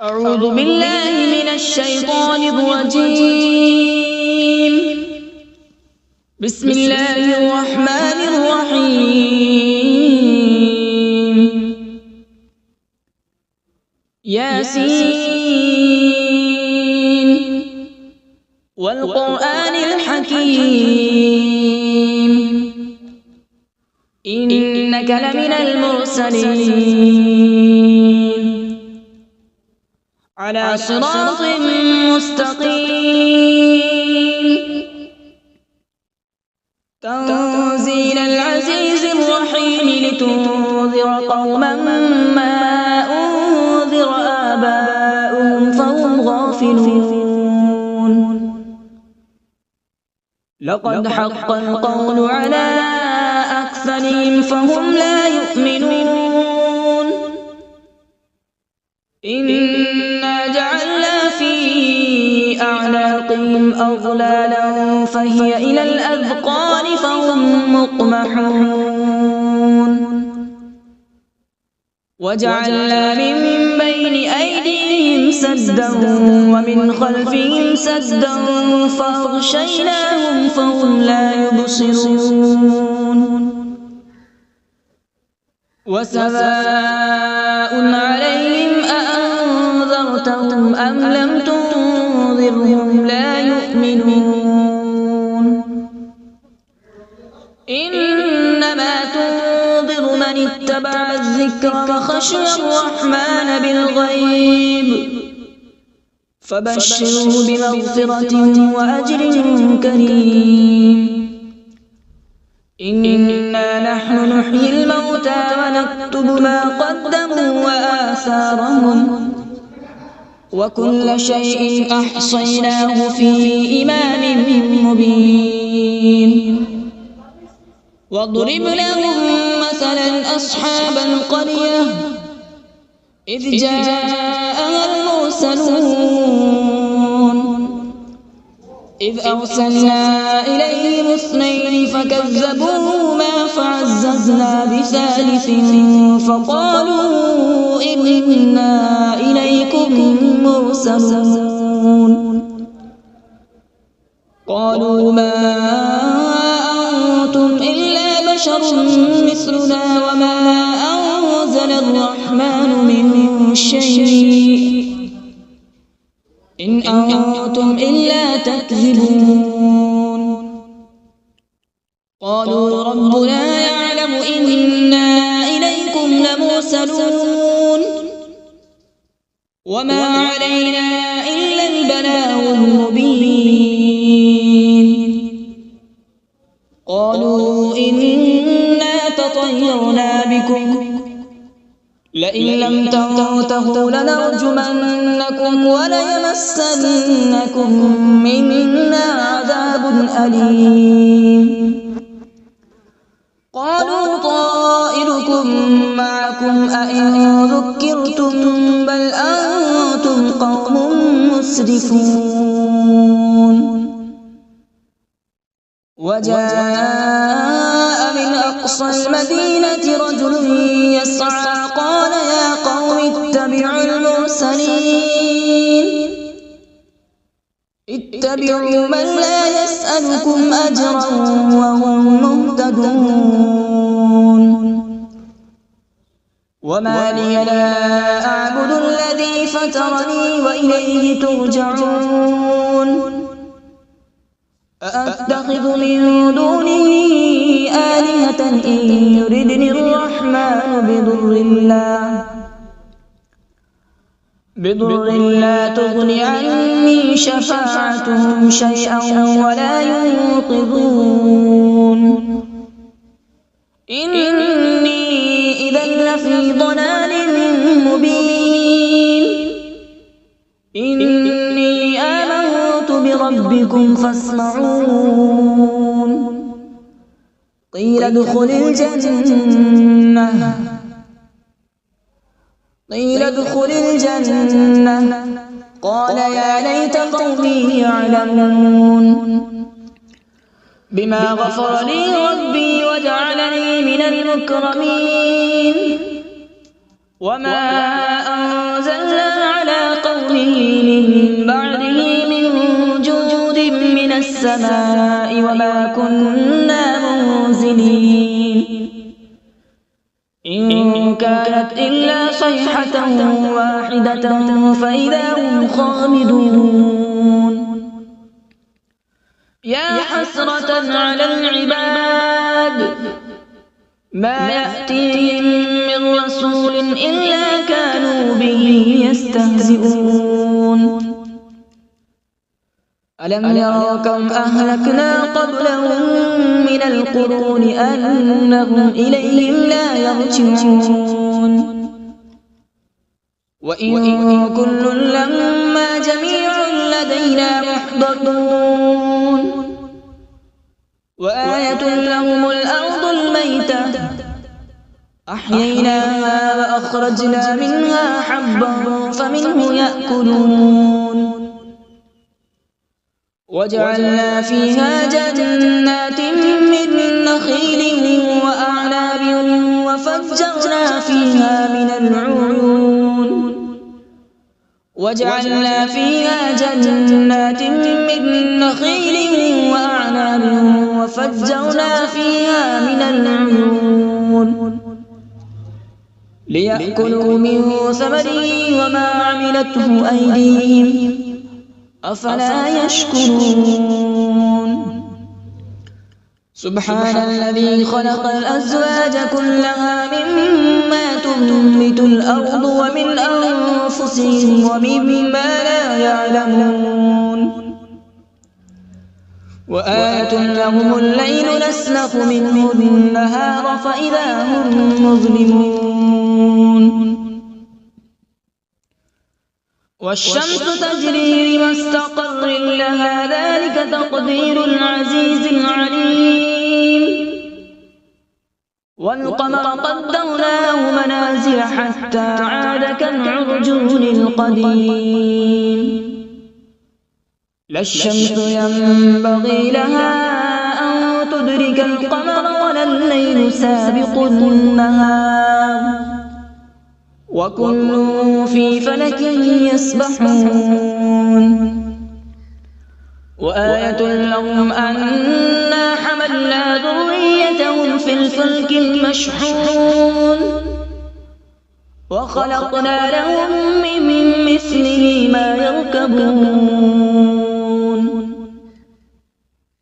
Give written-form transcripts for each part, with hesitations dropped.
أعوذ بالله من الشيطان الرجيم. بسم الله الرحمن الرحيم. ياسين والقرآن الحكيم إنك لمن المرسلين على صراط مستقيم. تنزيل العزيز الرحيم لتنذر قوما ما أنذر آباؤهم فهم غافلون. لقد حق القول على أكثرهم فهم لا يؤمنون. إنا جعلنا في أعناقهم أغلالا فهي إلى الأذقان فهم مقمحون. وجعلنا من بين أيديهم سدا ومن خلفهم سدا فأغشيناهم فهم لا يبصرون. وسواء عليهم أأنذرتهم أم لم تنذرهم لا يؤمنون. إنما تنذر من اتبع الذكر وخشي الرحمن بالغيب فبشره بمغفرة وأجر كريم. إنا نحن نحيي الموتى ونكتب ما قدموا وآثارهم وكل شيء أحصيناه في إمام مبين. واضرب لهم مثلا أصحاب القرية إذ جاءها المرسلون إذ أرسلنا إليهم اثنين فكذبوهما فعززنا بثالث فقالوا إنا إليكم مرسلون. قالوا ما أنتم إلا بشر مثلنا وما أنزل الرحمن من شيء إن أنتم إلا تكذبون. قالوا ربنا يعلم إنا إليكم لمرسلون وما علينا إلا البلاغ المبين. قالوا إنا تطيرنا بكم لئن لم تنتهوا لنرجمنكم وليمسنكم منا عذاب أليم. قالوا طائركم معكم أئن ذكرتم بل أنتم قوم مسرفون. وجاء من أقصى المدينة رجل يسعى قال يا قوم اتبعوا المرسلين اتبعوا من لا يسألكم أجرا وهم مهتدون. وما لي لا أعبد الذي فطرني وإليه ترجعون. أأتخذ من دونه آلهة إن يردني الرحمن بضر لا تغن عني شفاعتهم شيئا ولا ينقذون. إني إذا لفي ضلال مبين. إني آمنت بربكم فاسمعون. قيل ادخل الجنة قال يا ليت قومي يعلمون. بما غفر لي ربي وجعلني من المكرمين. وما أنزلنا على السماء وما كنا منزلين إن كانت إلا صيحة واحدة فإذا هم خامدون يا حسرة على العباد ما يأتيهم من رسول إلا كانوا به يستهزئون ألم يروا كم أهلكنا قبلهم من القرون أنهم إليهم لا يرجعون وإن كل لما جميع لدينا محضرون وآية لهم الأرض الميتة أحييناها وأخرجنا منها حبا فمنه يأكلون وجعلنا فيها جنات من نخيل وأعناب وفجرنا فيها من العيون وجعلنا فيها جنات من نخيل وأعناب وفجرنا فيها من العيون ليأكلوا من ثمره وما عملته أيديهم أفلا يشكرون سبحان الذي خلق الأزواج كلها مما تنبت الأرض ومن أنفسهم ومما لا يعلمون وآية لهم الليل نسلخ منه النهار فإذا هم مظلمون والشمس تجري لمستقر لها ذلك تقدير العزيز العليم والقمر قدرناه منازل حتى عاد كالعرجون القديم لا الشمس ينبغي لها أن تدرك القمر ولا الليل سابق النهار وكل في فلك يسبحون وآية لهم أنا حملنا ذريتهم في الفلك المشحون وخلقنا لهم من مثله ما يركبون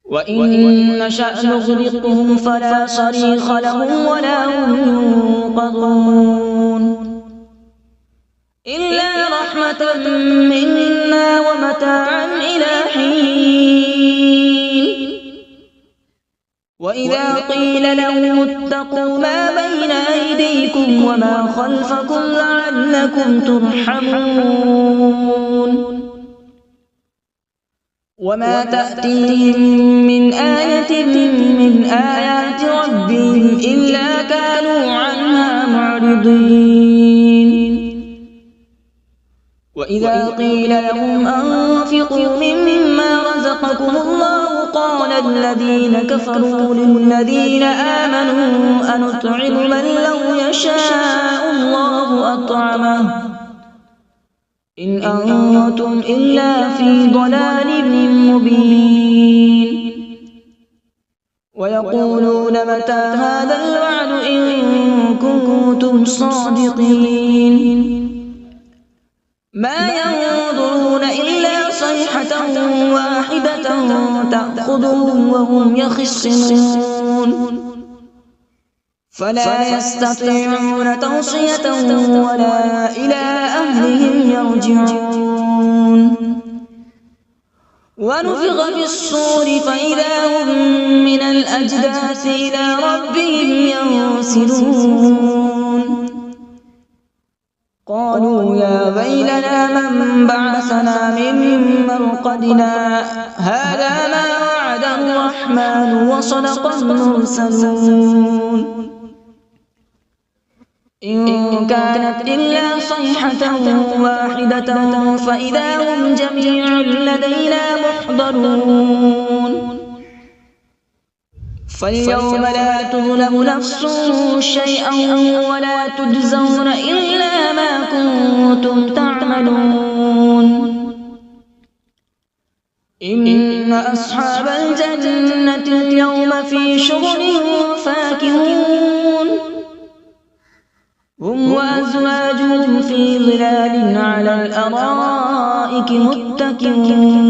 وإن نشأ نغرقهم فلا صريخ لهم ولا هم ينقذون إلا رحمة منا ومتاعا إلى حين وإذا قيل لهم اتقوا ما بين أيديكم وما خلفكم لعلكم ترحمون وما تأتيهم من آية من آيات ربهم إلا كانوا عنها معرضين وإذا قيل لهم أنفقوا مما رزقكم الله قال الذين كفروا للذين آمنوا أنطعم من لو يشاء الله أطعمه إن أنتم إلا في ضلال مبين ويقولون متى هذا الوعد إن كنتم صادقين ما ينظرون إلا صيحة واحدة تأخذهم وهم يخصمون فلا يستطيعون توصية ولا إلى أهلهم يرجعون ونفخ في الصور فإذا هم من الأجداث إلى ربهم ينسلون قالوا يا ويلنا من بعثنا من مرقدنا هذا ما وعد الرحمن وصدق المرسلون إن كانت إلا صيحة واحدة فإذا هم جميع لدينا محضرون فاليوم لا تظلم نفس شيئا ولا تجزون إلا ما كنتم تعملون إن أصحاب الجنة اليوم في شغل فاكهون هم وأزواجهم في ظلال على الأرائك متكئون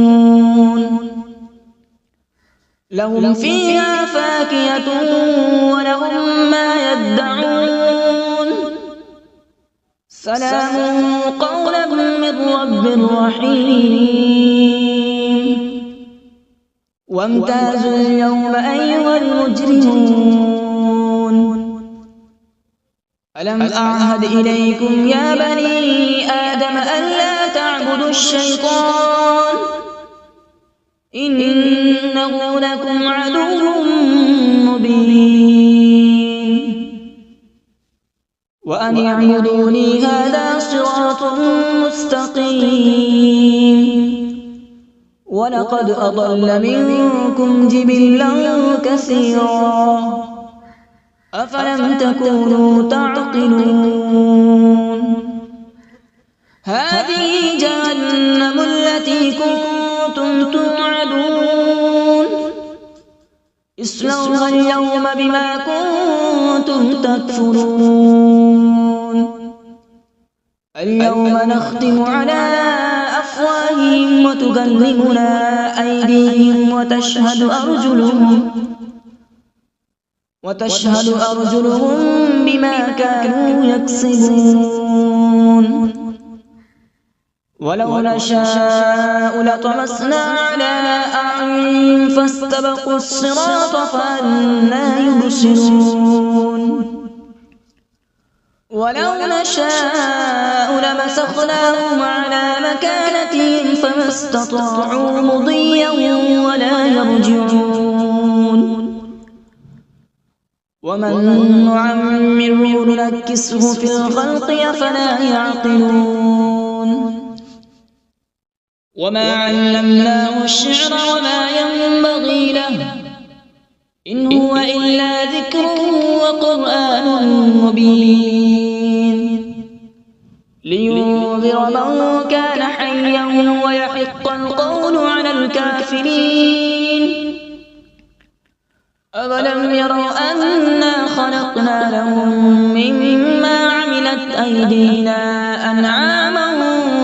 لهم فيها فاكهة ولهم ما يدعون سلام قولا من رب رحيم وامتازوا اليوم أيها المجرمون ألم أعهد إليكم يا بني آدم ألا تعبدوا الشيطان إنه لكم عدو مبين وأن اعبدوني هذا صراط مستقيم ولقد أضل منكم جبلا كثيرا أفلم تكونوا تعقلون هذه جهنم التي كنتم توعدون اصلوها اليوم بما كنتم تكفرون اليوم نختم على أفواههم وتكلمنا أيديهم وتشهد أرجلهم بما كانوا يكسبون ولو نشاء لطمسنا على أعينهم فاستبقوا الصراط فأنى يبصرون ولو نشاء لمسخناهم على مكانتهم فما استطاعوا مضيا ولا يرجعون ومن نعمره ننكسه في الخلق أفلا يعقلون وما علمناه الشعر وما ينبغي له إن هو إلا ذكر وقرآن مبين لينذر من كان حيا ويحق القول على الكافرين أولم يروا أنا خلقنا لهم مما عملت أيدينا أنعاما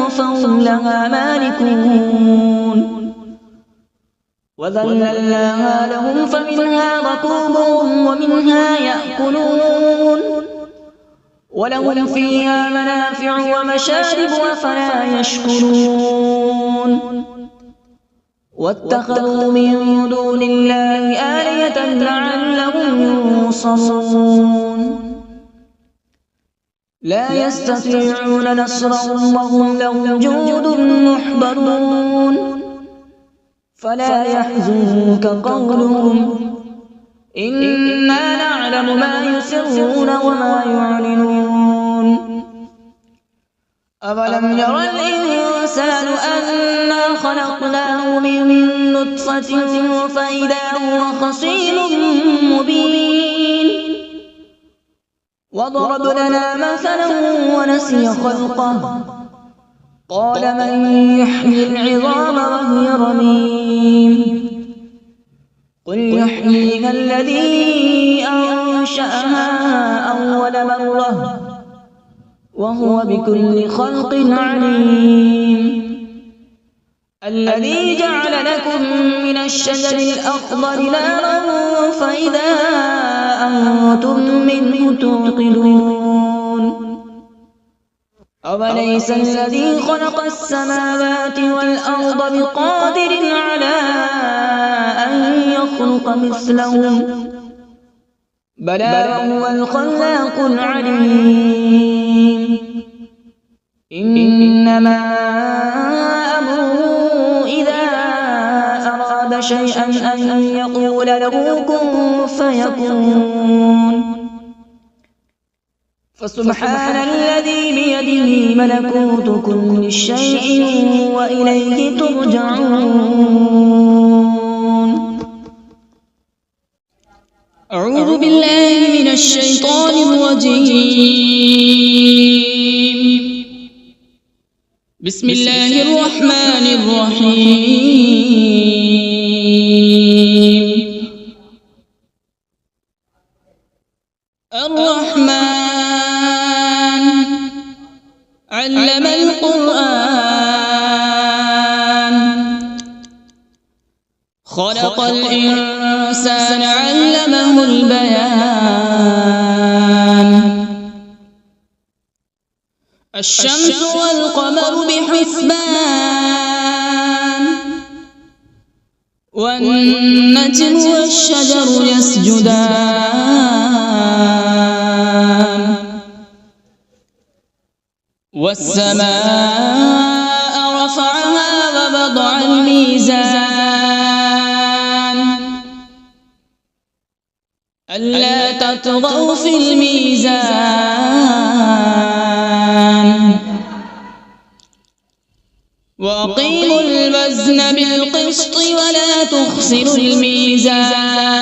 فهم لها مالكون وذللناها لهم فمنها ركوبهم ومنها يأكلون ولهم فيها منافع ومشارب أفلا يشكرون واتخذوا من دون الله آلهة لعلهم ينصرون لا يستطيعون نصرهم وهم لهم جند محضرون فلا يحزنك قولهم إنا نعلم ما يسرون وما يعلنون أولم ير الإنسان أنا خلقناه من نطفة فإذا هو خصيم مبين وضرب لنا مثلا ونسي خلقه قال من يحيي العظام وهي رميم قل يحييها الذي أنشأها أول مرة وهو بكل خلق عليم الذي جعل لكم من الشجر الأخضر نارا فإذا أنتم منه توقدون أوليس الذي خلق السماوات والأرض بقادر على أن يخلق مثلهم بلى وهو الخلاق العليم إنما أمره إذا أراد شيئا أن يقول له كن فيكون فسبحان الذي بيده ملكوت كل شيء وإليه ترجعون أعوذ بالله من الشيطان الرجيم بسم الله الرحمن الرحيم. الرحمن علم القرآن، خلق الإنسان علمه البيان. الشمس والقمر بحسبان، والنجم والشجر يسجدان. والسماء رفعها ووضع الميزان، ألا تطغوا في الميزان. وأقيموا الوزن بالقسط ولا تخسروا الميزان.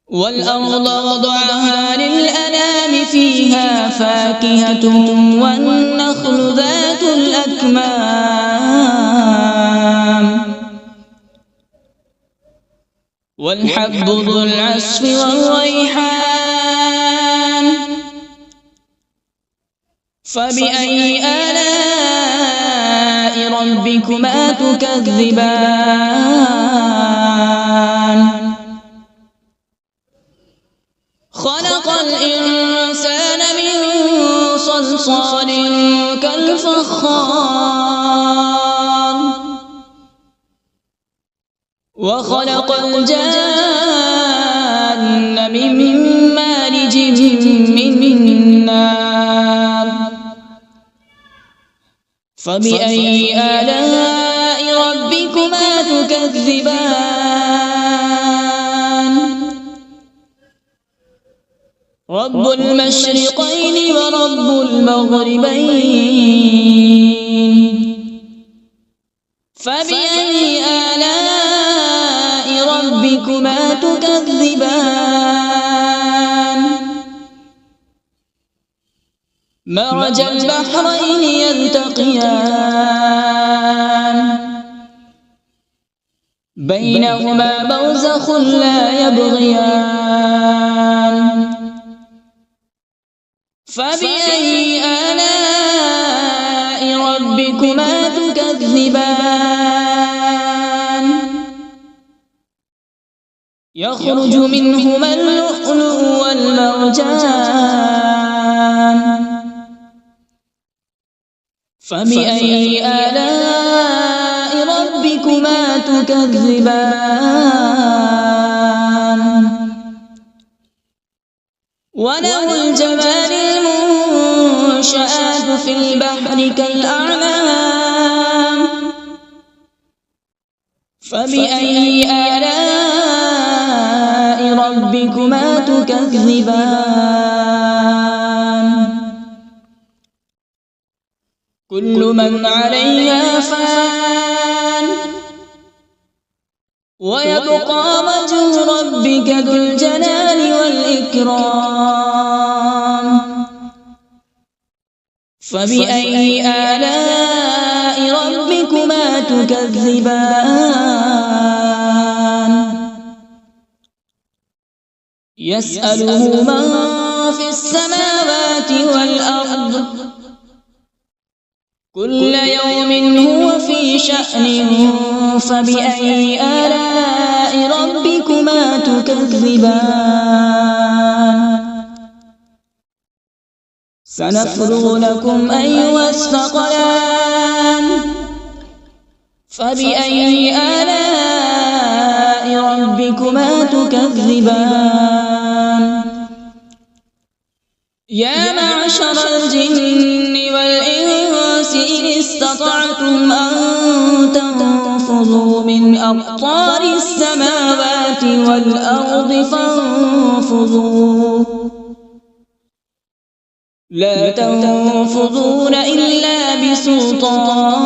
والأرض وضعها للأنام، فيها فاكهة والنخل ذات الأكمام، والحب ذو العصف والريحان. فبأي آلاء ربكما تكذبان؟ خلق الإنسان من صلصال كالفخار، وخلق الجان من مارج من نار. فبأي آلاء ربكما تكذبان؟ رب المشرقين ورب المغربين. فبأي آلاء ربكما تكذبان؟ مرج البحرين يلتقيان، بينهما برزخ لا يبغيان. فبأي آلاء ربكما تكذبان؟ يخرج منهما اللؤلؤ والمرجان. فبأي آلاء ربكما تكذبان؟ وله الجوار المنشآت في البحر كالأعلام. فبأي آلاء ربكما تكذبان؟ كل من عليها فان، ويبقى وجه ربك ذو الجلال والإكرام. فبأي آلاء ربكما تكذبان؟ يسأله من في السماوات والأرض، كل يوم هو في شأن. فبأي آلاء ربكما تكذبان؟ سنفرغ لكم أيها الثقلان. فبأي آلاء ربكما تكذبان؟ يا معشر الجن والإنس إن استطعتم أن تنفذوا من أقطار السماوات والأرض فانفذوا، لا تنفذون إلا بسلطان.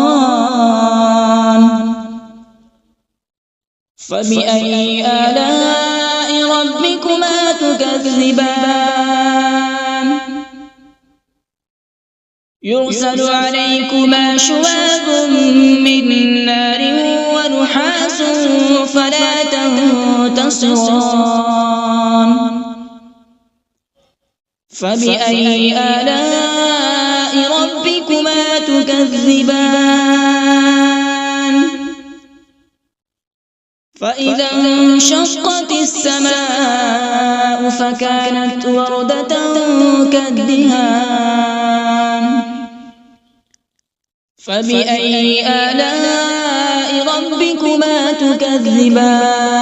فبأي آلاء ربكما تكذبان؟ يرسل عليكما شواظ من نار ونحاس فلا تنتصران فبأي آلاء ربكما تكذبان فإذا انشقت السماء فكانت وردة كالدهان فبأي آلاء ربكما تكذبان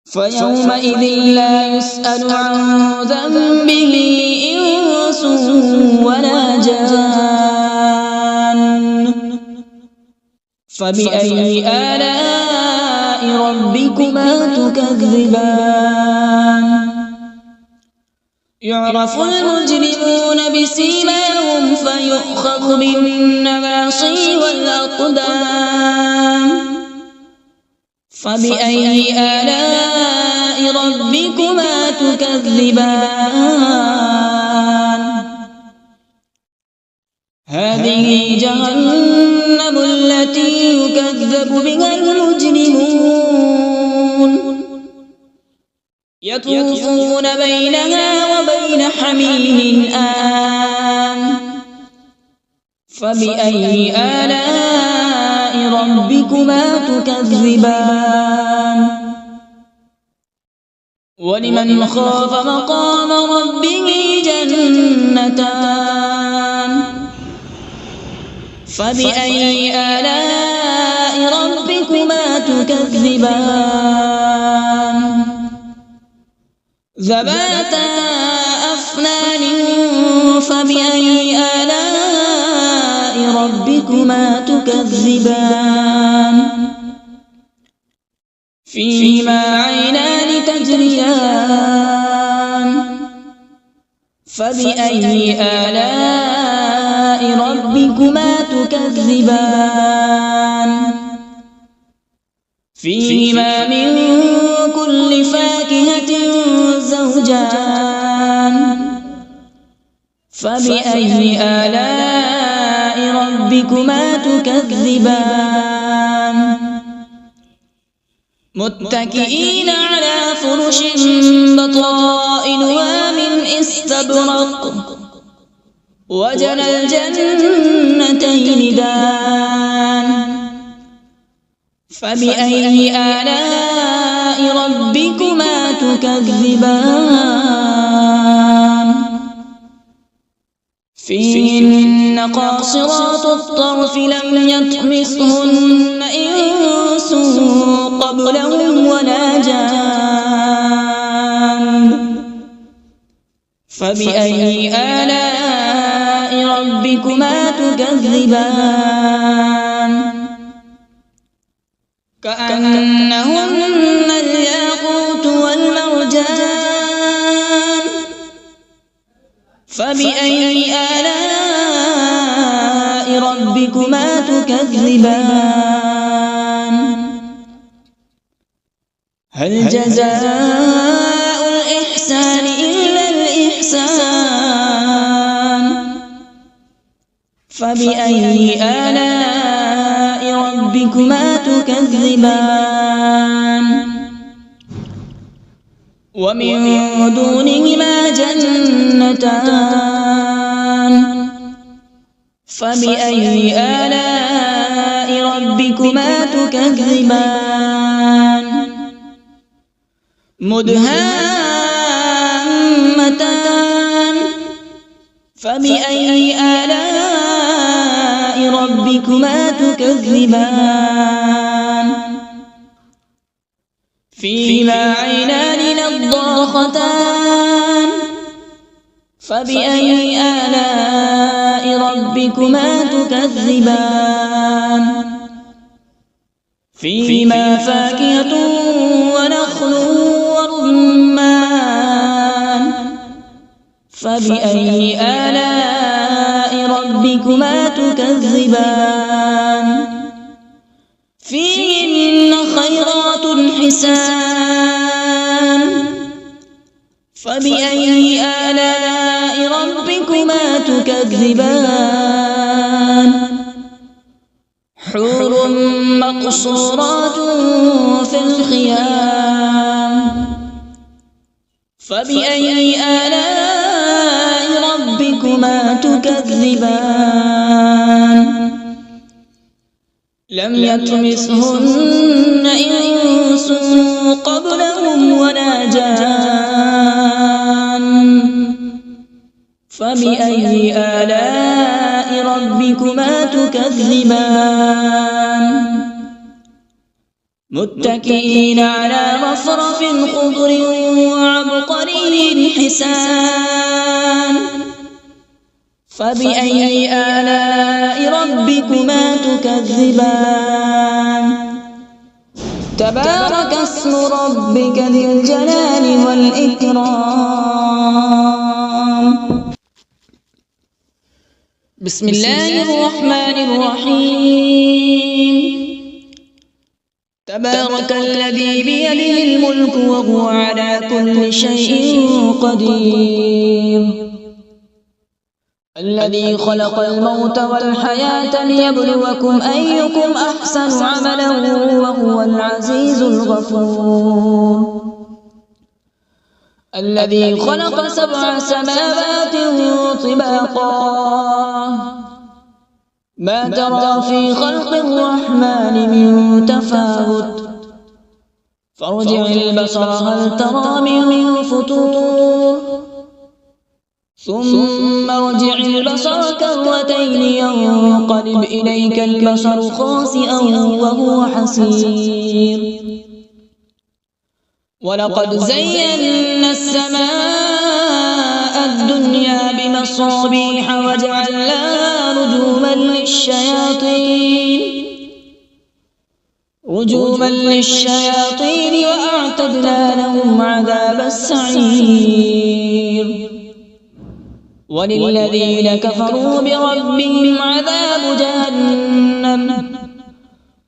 فيومئذ لا يسأل عن ذنبه إنس ولا جان فبأي آلاء ربكما تكذبان يعرف المجرمون بسيماهم فيؤخذ بالنواصي والأقدام فبأي آلاء ربكما تكذبان هذه جهنم التي يكذب بها المجرمون يطوفون بينها وبين حميم آن فبأي آلاء ربكما تكذبان ولمن خاف مقام ربه جنتان فبأي آلاء ربكما تكذبان ذواتا أفنان فبأي آلاء ربكما تكذبان فيهما عينان تجريان فبأي آلاء ربكما تكذبان فيهما من كل فاكهة زوجان فبأي آلاء ربكما تكذبان متكئين على فرش بطائنها من استبرق وجنى الجنتين دان فبأي آلاء ربكما تكذبان فيهن قاصرات الطرف لم يطمثهن إنس قبلهم ولا جان فبأي آلاء ربكما تكذبان كأنهن الياقوت والمرجان فبأي آلاء ربكما تكذبان هل جزاء الإحسان إلا الإحسان فبأي آلاء ربكما تكذبان ومن دونهما جنتان فبأي آلاء ربكما تكذبان مدهامتان فبأي آلاء ربكما تكذبان فيهما عينان نضاختان فبأي آلاء ربكما تكذبان فيهما فاكهة ونخل ورمان فبأي آلاء ربكما تكذبان فيهن خيرات حسان فبأي آلاء ربكما ربكما تكذبان حور مقصورات في الخيام فبأي آلاء ربكما تكذبان لم يطمثهن إنس قبلهم ولا جان فبأي آلاء ربكما تكذبان متكئين على رفرف خضر وعبقري حسان فبأي آلاء ربكما تكذبان تبارك اسم ربك ذي الجلال والإكرام بسم الله الرحمن الرحيم تبارك الذي بيده الملك وهو على كل شيء قدير الذي خلق الموت والحياة ليبلوكم أيكم أحسن عملا وهو العزيز الغفور الذي خلق 7 سماوات طباقا ما ترى في خلق الرحمن من تفاوت فارجع البصر هل ترى من فطور ثم ارجع البصر كرتين ينقلب إليك البصر خاسئا وهو حسير ولقد زينا السماء الدنيا بمصابيح وجعلناها رجوما للشياطين وأعتدنا لهم عذاب السعير وللذين كفروا بربهم عذاب جهنم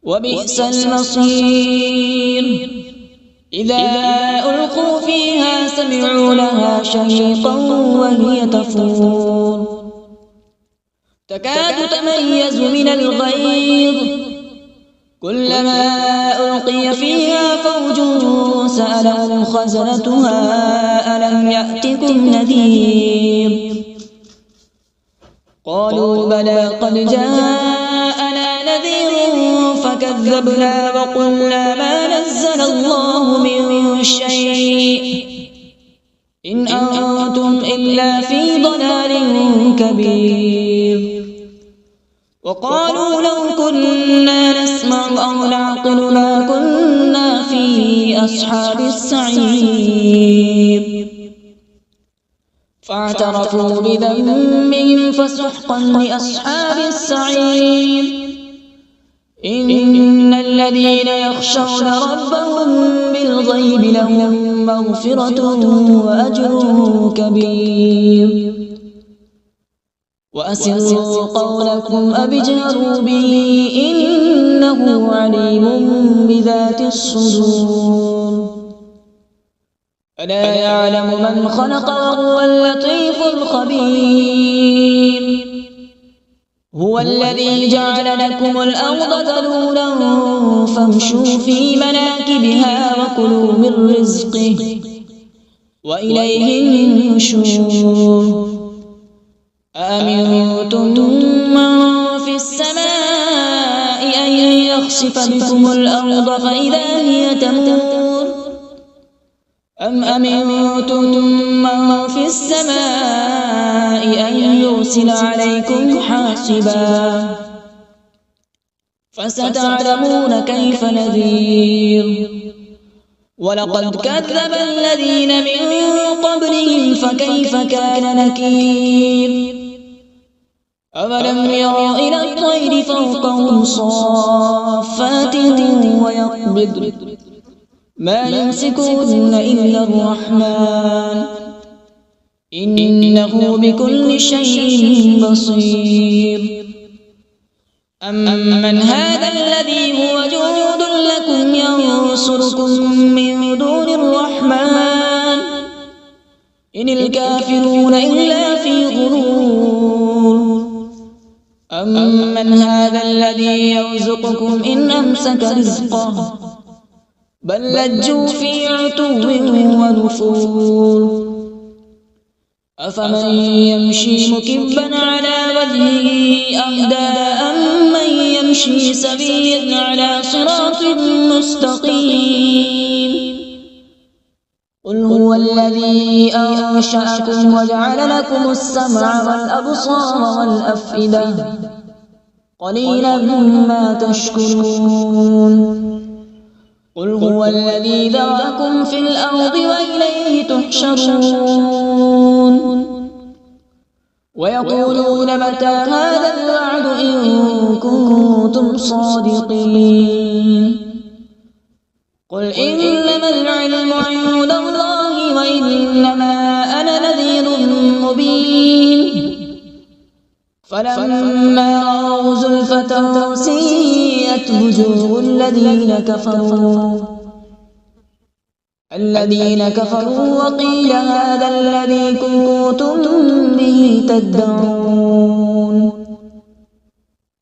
وبئس المصير إذا ألقوا فيها سمعوا لها شهيقا وهي تفور تكاد تميز من الغيظ كلما ألقي فيها فوج سألهم خزنتها ألم يأتكم نذير قالوا بلى قد جاءنا نذير فكذبنا وقلنا ما نزل الله من شيء إن أنتم إلا في ضلال كبير وقالوا لو كنا نسمع أو نعقل ما كنا في أصحاب السعير فاعترفوا بذنبهم فسحقا لأصحاب السعير إن الذين يخشون ربهم بالغيب لهم مغفرة وأجر كبير وأسروا قولكم أو اجهروا به إنه عليم بذات الصدور ألا يعلم من خلق وهو اللطيف الخبير هو الذي جعل لكم الأرض ذلولا فامشوا في مناكبها وكلوا من رزقه وإليه النشور أأمنتم من في السماء أن يخسف بكم الأرض فإذا هي تمور أم أمنتم من في السماء أن يرسل عليكم حاصبا فستعلمون كيف نذير ولقد كذب الذين من قبلهم فكيف كان نكير أولم يروا إلى الطير فوقهم صافات ويقبض ما يمسكون إلا الرحمن إنه بكل شيء بصير أمن هذا الذي هو جند لكم ينصركم من دون الرحمن إن الكافرون إلا في غرور أمن هذا الذي يرزقكم إن أمسك رزقه بل لجوا في عتو ونفور أفمن يمشي مكبا على وجهه أهدى أمن يمشي سويا على صراط مستقيم قل هو الذي أنشأكم وجعل لكم السمع والأبصار والأفئدة قليلا ما تشكرون قل هو الذي ذرأكم في الأرض وإليه تحشرون ويقولون متى هذا الوعد إن كنتم صادقين قل إنما العلم عند الله وإنما أنا نذير مبين فلما رأوا زلفة سيئت وجوه الذين كفروا وقيل هذا الذي كنتم به تدعون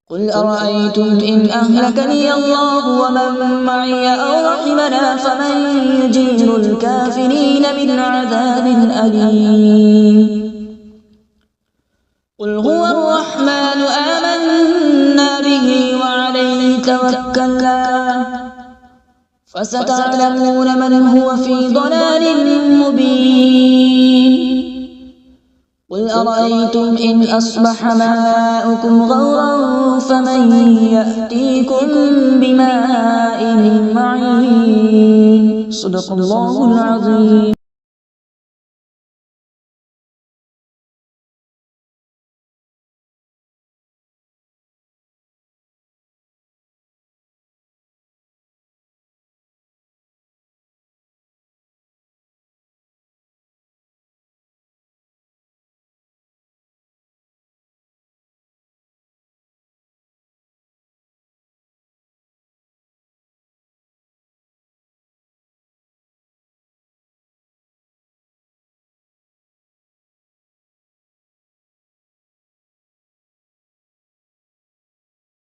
قل أرأيتم إن أهلكني الله ومن معي أو رحمنا فمن يجير الكافرين من عذاب أليم قل هو الرحمن آمنا به وعليه توكلنا فستعلمون من هو في ضلال مبين قل أرأيتم إن أصبح ماؤكم غورا فمن يأتيكم بماء معين صدق الله العظيم.